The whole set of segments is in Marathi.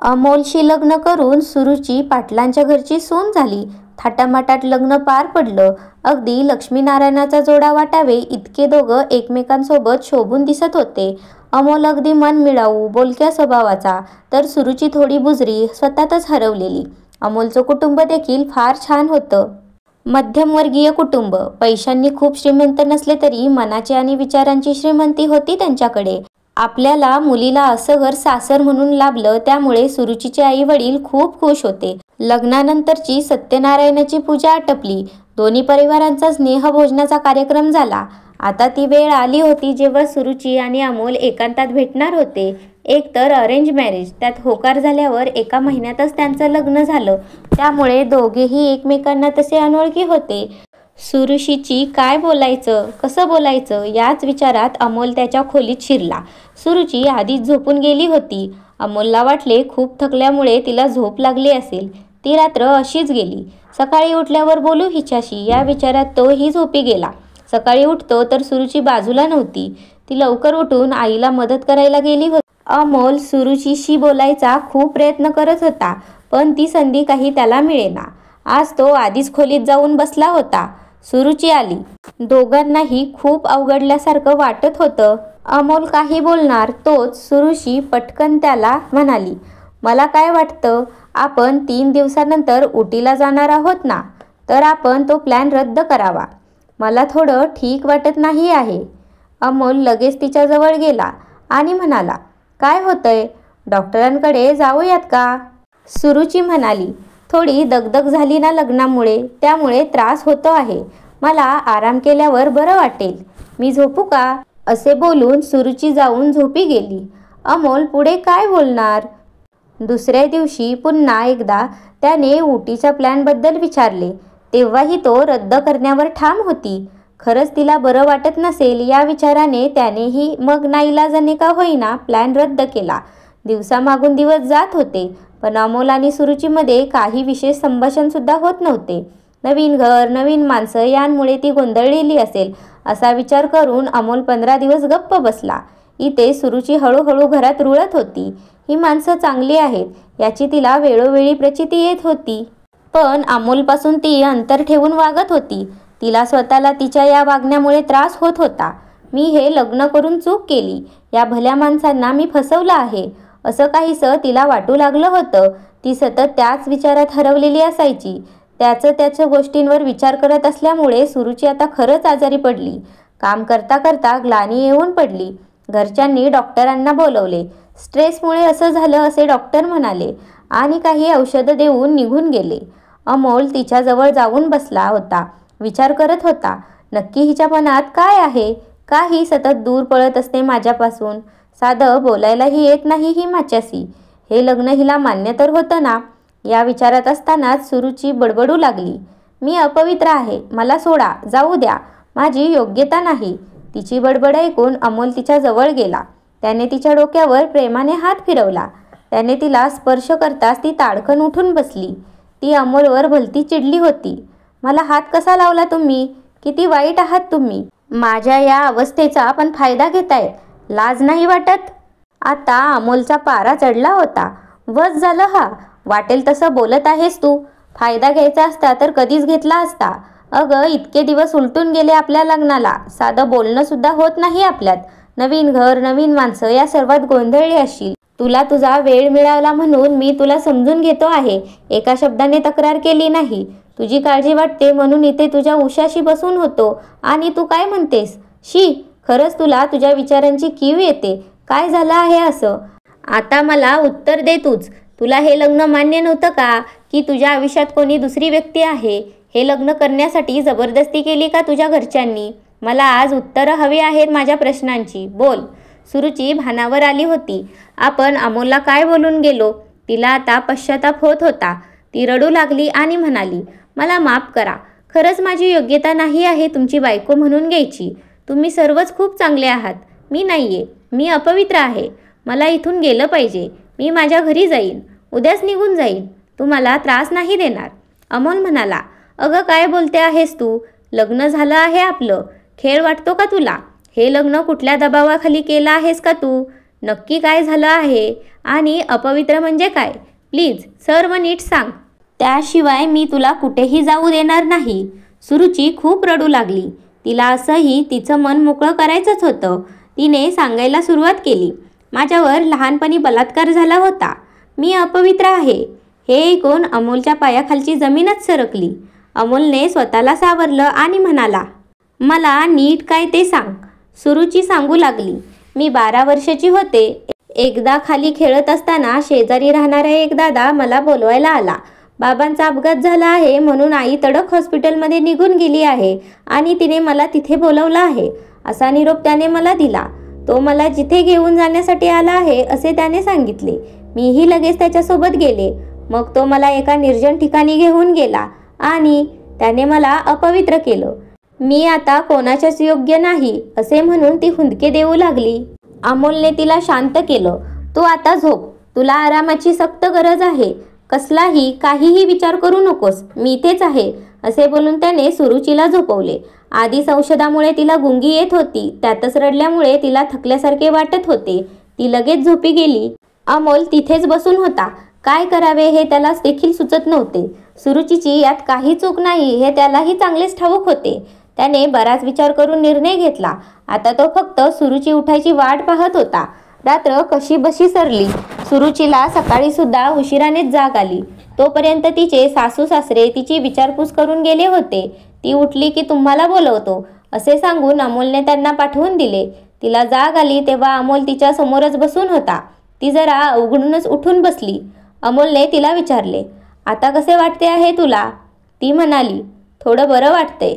अमोलशी लग्न करून सुरुची पाटलांच्या घरची सून झाली. थाटामाटात लग्न पार पडलं. अगदी लक्ष्मीनारायणाचा जोडा वाटावे इतके दोघं एकमेकांसोबत शोभून दिसत होते. अमोल अगदी मनमिळाऊ बोलक्या स्वभावाचा, तर सुरुची थोडी बुजरी, स्वतःतच हरवलेली. अमोलचं कुटुंब देखील फार छान होतं. मध्यमवर्गीय कुटुंब. पैशांनी खूप श्रीमंत नसले तरी मनाची आणि विचारांची श्रीमंती होती त्यांच्याकडे. आपल्याला मुलीला असं घर सासर म्हणून लाभलं, त्यामुळे सुरुचीचे आई वडील खूप खुश होते. लग्नानंतरची सत्यनारायणाची पूजा आटपली. दोन्ही परिवारांचा स्नेहभोजनाचा कार्यक्रम झाला. आता ती वेळ आली होती जेव्हा सुरुची आणि अमोल एकांतात भेटणार होते. एक तर अरेंज मॅरेज, त्यात होकार झाल्यावर 1 महिन्यातच त्यांचं लग्न झालं. त्यामुळे दोघेही एकमेकांना तसे अनोळखी होते. सुरुशीची काय बोलायचं, कसं बोलायचं याच विचारात अमोल त्याच्या खोलीत शिरला. सुरुची आधीच झोपून गेली होती. अमोलला वाटले खूप थकल्यामुळे तिला झोप लागली असेल. ती रात्र अशीच गेली. सकाळी उठल्यावर बोलू हिच्याशी या विचारात तोही झोपी गेला. सकाळी उठतो तर सुरुची बाजूला नव्हती. ती लवकर उठून आईला मदत करायला गेली होती. अमोल सुरुचीशी बोलायचा खूप प्रयत्न करत होता, पण ती संधी काही त्याला मिळेना. आज तो आधीच खोलीत जाऊन बसला होता. सुरुची आली. दोघांनाही खूप अवघडल्यासारखं वाटत होतं. अमोल काही बोलणार तोच सुरुची पटकन त्याला म्हणाली, मला काय वाटतं, आपण 3 दिवसानंतर उटीला जाणार आहोत ना, तर आपण तो प्लॅन रद्द करावा. मला थोडं ठीक वाटत नाही आहे. अमोल लगेच तिच्याजवळ गेला आणि म्हणाला, काय होतंय, डॉक्टरांकडे जाऊयात का? सुरुची म्हणाली, थोडी दगदग झाली ना लग्नामुळे, त्यामुळे त्रास होतो आहे. मला आराम केल्यावर बरं वाटेल. मी झोपू का? असे बोलून सुरुची जाऊन झोपी गेली. अमोल पुढे काय बोलणार? दुसऱ्या दिवशी पुन्हा एकदा त्याने उटीच्या प्लॅनबद्दल विचारले. तेव्हाही तो रद्द करण्यावर ठाम होती. खरंच तिला बरं वाटत नसेल या विचाराने त्यानेही मग नाईलाजाने का होईना प्लॅन रद्द केला. दिवसामागून दिवस जात होते, पण अमोल आणि सुरुचीमध्ये काही विशेष संभाषण सुद्धा होत नव्हते. नवीन घर, नवीन माणसं यांमुळे ती गोंधळलेली असेल असा विचार करून अमोल 15 दिवस गप्प बसला. इथे सुरुची हळूहळू घरात रुळत होती. ही माणसं चांगली आहेत याची तिला वेळोवेळी प्रचिती येत होती, पण अमोलपासून ती अंतर ठेवून वागत होती. तिला स्वतःला तिच्या या वागण्यामुळे त्रास होत होता. मी हे लग्न करून चूक केली, या भल्या माणसांना मी फसवलं आहे, असं काहीसं तिला वाटू लागलं होतं. ती सतत त्याच विचारात हरवलेली असायची. त्याचं गोष्टींवर विचार करत असल्यामुळे सुरुची आता खरंच आजारी पडली. काम करता करता ग्लानी येऊन पडली. घरच्यांनी डॉक्टरांना बोलवले. स्ट्रेसमुळे असं झालं असे डॉक्टर म्हणाले आणि काही औषधं देऊन निघून गेले. अमोल तिच्याजवळ जाऊन बसला होता. विचार करत होता, नक्की हिच्या मनात काय आहे? काही सतत दूर पळत असते माझ्यापासून. साधं बोलायलाही येत नाही ही माझ्याशी. हे लग्न हिला मान्य तर होतं ना? या विचारात असतानाच सुरुची बडबडू लागली, मी अपवित्र आहे, मला सोडा, जाऊ द्या, माझी योग्यता नाही. तिची बडबड ऐकून अमोल तिच्या जवळ गेला. त्याने तिच्या डोक्यावर प्रेमाने हात फिरवला. त्याने तिला स्पर्श करताच ती ताडकन उठून बसली. ती अमोलवर भलती चिडली होती. मला हात कसा लावला तुम्ही? किती वाईट आहात तुम्ही. माझ्या या अवस्थेचा पण फायदा घेताय. लाज नाही वाटत? आता अमोलचा पारा चढला होता. बस झालं हा, वाटेल तसं बोलत आहेस तू. फायदा घ्यायचा असता तर कधीच घेतला असता. अगं इतके दिवस उलटून गेले आपल्या लग्नाला, साधं बोलणं सुद्धा होत नाही आपल्यात. नवीन घर, नवीन माणसं या सर्वात गोंधळली असशील. तुला तुझा वेळ मिळाला म्हणून मी तुला समजून घेतो आहे. एका शब्दाने तक्रार केली नाही. तुझी काळजी वाटते म्हणून इथे तुझ्या उशाशी बसून होतो आणि तू काय म्हणतेस? शी, खरंच तुला तुझ्या विचारांची कीव येते. काय झालं आहे असं? आता मला उत्तर दे तूच. तुला हे लग्न मान्य नव्हतं का, की तुझ्या आयुष्यात कोणी दुसरी व्यक्ती आहे? हे लग्न करण्यासाठी जबरदस्ती केली का तुझ्या घरच्यांनी? मला आज उत्तरं हवी आहेत माझ्या प्रश्नांची. बोल. सुरुची भानावर आली होती. आपण अमोलला काय बोलून गेलो? तिला आता पश्चाताप होत होता. ती रडू लागली आणि म्हणाली, मला माफ करा. खरंच माझी योग्यता नाही आहे तुमची बायको म्हणून घ्यायची. तुम्ही सर्वच खूप चांगले आहात. मी नाहीये. मी अपवित्र आहे. मला इथून गेलं पाहिजे. मी माझ्या घरी जाईन. उद्याच निघून जाईन. तू मला त्रास नाही देणार. अमोल म्हणाला, अगं काय बोलते आहेस तू? लग्न झालं आहे आपलं. खेळ वाटतो का तुला? हे लग्न कुठल्या दबावाखाली केलं आहेस का तू? नक्की काय झालं आहे आणि अपवित्र म्हणजे काय? प्लीज सर्व नीट सांग. त्याशिवाय मी तुला कुठेही जाऊ देणार नाही. सुरुची खूप रडू लागली. तिला असंही तिचं मन मोकळं करायचंच होतं. तिने सांगायला सुरुवात केली, माझ्यावर लहानपणी बलात्कार झाला होता. मी अपवित्र आहे. हे ऐकून अमोलच्या पायाखालची जमीनच सरकली. अमोलने स्वतःला सावरलं आणि म्हणाला, मला नीट काय ते सांग. सुरुची सांगू लागली, मी 12 वर्षाची होते. एकदा खाली खेळत असताना शेजारी राहणारा एक दादा मला बोलवायला आला. बाबांचा अपघात झाला आहे म्हणून आई तडक हॉस्पिटलमध्ये निघून गेली आहे आणि तिने मला तिथे बोलवलं आहे असा निरोप त्याने मला दिला. तो मला जिथे घेऊन जाण्यासाठी आला आहे असे त्याने सांगितले. मीही लगेच त्याच्यासोबत गेले. मग तो मला एका निर्जन ठिकाणी घेऊन गेला आणि त्याने मला अपवित्र केलं. मी आता कोणाच्याच योग्य नाही असे म्हणून ती हुंदके देऊ लागली. अमोलने तिला शांत केलं. तू आता झोप. तुला आरामाची सक्त गरज आहे. कसलाही काहीही विचार करू नकोस. मी इथेच आहे असे बोलून त्याने सुरुचीला झोपवले. आधीच औषधामुळे तिला गुंगी येत होती. त्यातच रडल्यामुळे तिला थकल्यासारखे वाटत होते. ती लगेच झोपी गेली. अमोल तिथेच बसून होता. काय करावे हे त्याला देखील सुचत नव्हते. सुरुचीची यात काही चूक नाही हे त्यालाही चांगलेच ठाऊक होते. त्याने बराच विचार करून निर्णय घेतला. आता तो फक्त सुरुची उठायची वाट पाहत होता. रात्र कशी बशी सरली. सुरुचीला सकाळी सुद्धा उशिरानेच जाग आली. तोपर्यंत तिचे सासू सासरे तिची विचारपूस करून गेले होते. ती उठली की तुम्हाला बोलवतो असे सांगून अमोलने त्यांना पाठवून दिले. तिला जाग आली तेव्हा अमोल तिच्या समोरच बसून होता. ती जरा अवघडूनच उठून बसली. अमोलने तिला विचारले, आता कसे वाटते आहे तुला? ती म्हणाली, थोडं बरं वाटतंय.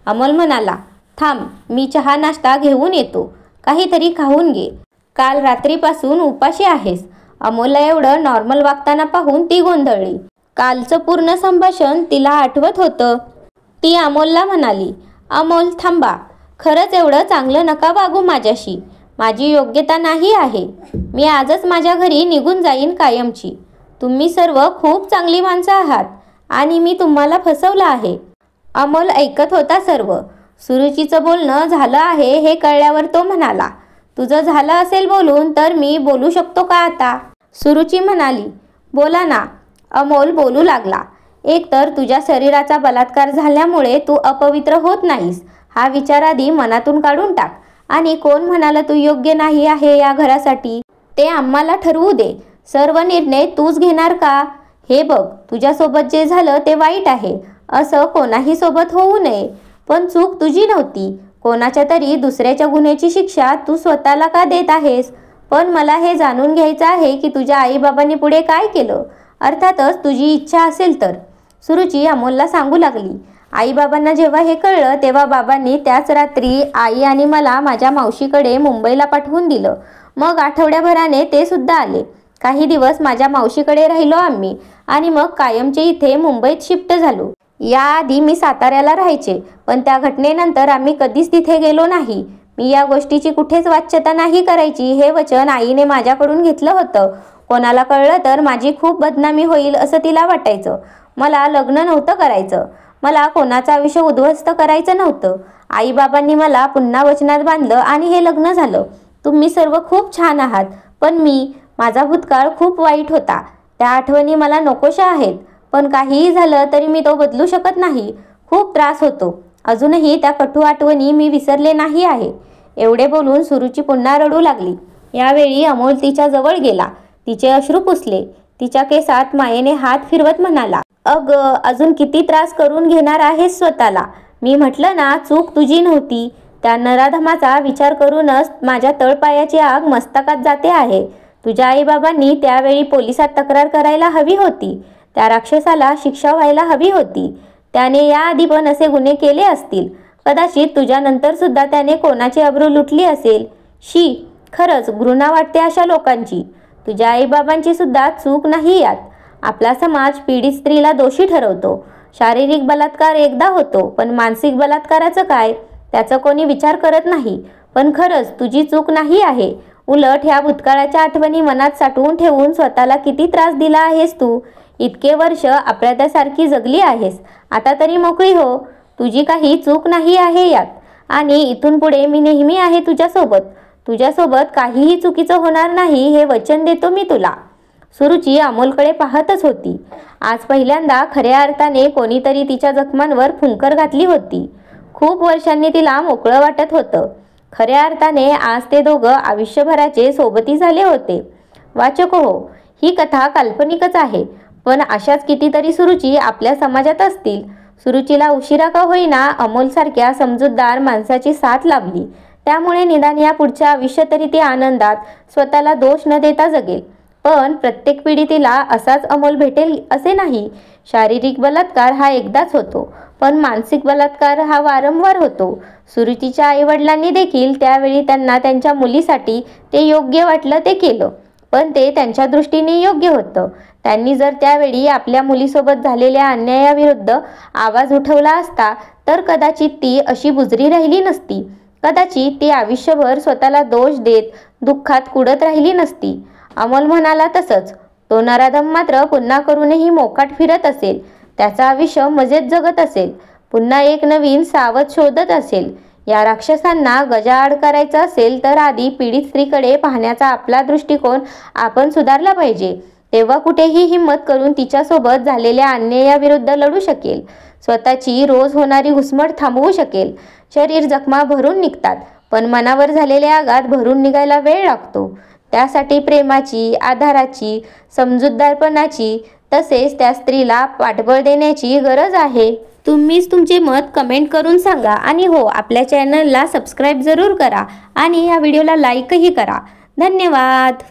अमोल म्हणाला, थांब, मी चहा नाश्ता घेऊन येतो. काहीतरी खाऊन घे. काल रात्रीपासून उपाशी आहेस. अमोलला एवढं नॉर्मल वागताना पाहून ती गोंधळली. कालचं पूर्ण संभाषण तिला आठवत होतं. ती अमोलला म्हणाली, अमोल थांबा. खरंच एवढं चांगलं नका वागू माझ्याशी. माझी योग्यता नाही आहे. मी आजच माझ्या घरी निघून जाईन कायमची. तुम्ही सर्व खूप चांगली माणसं आहात आणि मी तुम्हाला फसवलं आहे. अमोल ऐकत होता सर्व. सुरुचीचं बोलणं झालं आहे हे कळल्यावर तो म्हणाला, तुझं झालं असेल बोलून तर मी बोलू शकतो का आता? सुरुची म्हणाली, बोला ना. अमोल बोलू लागला, एकतर तुझ्या शरीराचा बलात्कार झाल्यामुळे तू अपवित्र होत नाहीस हा विचार आधी मनातून काढून टाक. आणि कोण म्हणाला तू योग्य नाही आहे या घरासाठी ते आम्हाला ठरवू दे. सर्व निर्णय तूच घेणार का? हे बघ, तुझ्यासोबत जे झालं ते वाईट आहे. असं कोणाही सोबत होऊ नये. पण चूक तुझी नव्हती. कोणाच्या तरी दुसऱ्याच्या गुन्ह्याची शिक्षा तू स्वतःला का देत आहेस? पण मला हे जाणून घ्यायचं आहे की तुझ्या आईबाबांनी पुढे काय केलं. अर्थातच तुझी इच्छा असेल तर. सुरुची अमोलला सांगू लागली, आईबाबांना जेव्हा हे कळलं तेव्हा बाबांनी त्याच रात्री आई आणि मला माझ्या मावशीकडे मुंबईला पाठवून दिलं. मग आठवड्याभराने ते सुद्धा आले. काही दिवस माझ्या मावशीकडे राहिलो आम्ही आणि मग कायमचे इथे मुंबईत शिफ्ट झालो. याआधी मी साताऱ्याला राहायचे, पण त्या घटनेनंतर आम्ही कधीच तिथे गेलो नाही. मी या गोष्टीची कुठेच वाच्यता नाही करायची हे वचन आईने माझ्याकडून घेतलं होतं. कोणाला कळलं तर माझी खूप बदनामी होईल असं तिला वाटायचं. मला लग्न नव्हतं करायचं. मला कोणाचं आयुष्य उद्ध्वस्त करायचं नव्हतं. आईबाबांनी मला पुन्हा वचनात बांधलं आणि हे लग्न झालं. तुम्ही सर्व खूप छान आहात, पण माझा भूतकाळ खूप वाईट होता. त्या आठवणी मला नकोशा आहेत. पण काहीही झालं तरी मी तो बदलू शकत नाही. खूप त्रास होतो. अजूनही त्या कटू आठवणी मी विसरले नाही आहे. एवढे बोलून सुरुची पुन्हा रडू लागली. यावेळी अमोल तिच्या जवळ गेला. तिचे अश्रू पुसले. तिच्या केसात मायेने हात फिरवत म्हणाला, अगं, अजून किती त्रास करून घेणार आहेस स्वतःला? मी म्हटलं ना, चूक तुझी नव्हती. त्या नराधमाचा विचार करूनच माझ्या तळपायाची आग मस्तकात जाते आहे. तुझ्या आईबाबांनी त्यावेळी पोलिसात तक्रार करायला हवी होती. त्या राक्षसाला शिक्षा व्हायला हवी होती. त्याने याआधी पण असे गुन्हे केले असतील. कदाचित तुझ्यानंतर सुद्धा त्याने कोणाची अब्रू लुटली असेल. शी, खरंच घृणा वाटते अशा लोकांची. तुझ्या आईबाबांची सुद्धा चूक नाही यात. आपला समाज पीडित स्त्रीला दोषी ठरवतो. शारीरिक बलात्कार एकदा होतो, पण मानसिक बलात्काराचं काय? त्याचा कोणी विचार करत नाही. पण खरंच तुझी चूक नाही आहे. उलट ह्या भूतकाळाच्या आठवणी मनात साठवून ठेवून स्वतःला किती त्रास दिला आहेस तू. इतके वर्ष अपराध्यासारखी जगली आहेस. आता तरी मोकळी हो. तुझी काही चूक नाही आहे यात. आणि इथून पुढे मी नेहमी आहे तुझ्यासोबत. तुझ्यासोबत काहीही चुकीचं होणार नाही हे वचन देतो मी तुला. सुरुची अमोलकडे पाहतच होती. आज पहिल्यांदा खऱ्या अर्थाने कोणीतरी तिच्या जखमांवर फुंकर घातली होती. खूप वर्षांनी तिला मोकळं वाटत होतं. खऱ्या अर्थाने आज ते दोघं आयुष्यभराचे सोबती झाले होते. वाचक हो, ही कथा काल्पनिकच आहे, पण अशाच कितीतरी सुरुची आपल्या समाजात असतील. सुरुचीला उशिरा का होईना अमोलसारख्या समजूतदार माणसाची साथ लाभली. त्यामुळे निदान या पुढच्या आयुष्य तरी ती आनंदात स्वतःला दोष न देता जगेल. पण प्रत्येक पिढी तिला असाच अमोल भेटेल असे नाही. शारीरिक बलात्कार हा एकदाच होतो, पण मानसिक बलात्कार हा वारंवार होतो. सुरुचीच्या आईवडिलांनी देखील त्यावेळी त्यांना त्यांच्या मुलीसाठी ते योग्य वाटलं ते केलं, पण ते त्यांच्या दृष्टीने योग्य होतं. त्यांनी जर त्यावेळी आपल्या मुलीसोबत झालेल्या अन्यायाविरुद्ध आवाज उठवला असता तर कदाचित ती अशी बुजरी राहिली नसती. कदाचित ती आयुष्यभर स्वतःला दोष देत दुःखात कुडत राहिली नसती. अमोल म्हणाला तसंच. तो नराधम मात्र पुन्हा करूनही मोकाट फिरत असेल. त्याचा आयुष्य मजेत जगत असेल. पुन्हा एक नवीन सावध शोधत असेल. या राक्षसांना गजाआड करायचं असेल तर आधी पीडित स्त्रीकडे पाहण्याचा आपला दृष्टिकोन आपण सुधारला पाहिजे. तेव्हा कुठेही हिंमत करून तिच्यासोबत झालेल्या अन्यायाविरुद्ध लढू शकेल. स्वतःची रोज होणारी घुसमट थांबवू शकेल. शरीर जखमा भरून निघतात, पण मनावर झालेले आघात भरून निघायला वेळ लागतो. त्यासाठी प्रेमाची, आधाराची, समजूतदारपणाची तसेच त्या स्त्रीला पाठबळ देण्याची गरज आहे. तुम्हीच तुमचे मत कमेंट करून सांगा आणि हो, आपल्या चॅनलला सबस्क्राईब जरूर करा आणि या व्हिडिओला लाईकही करा. धन्यवाद.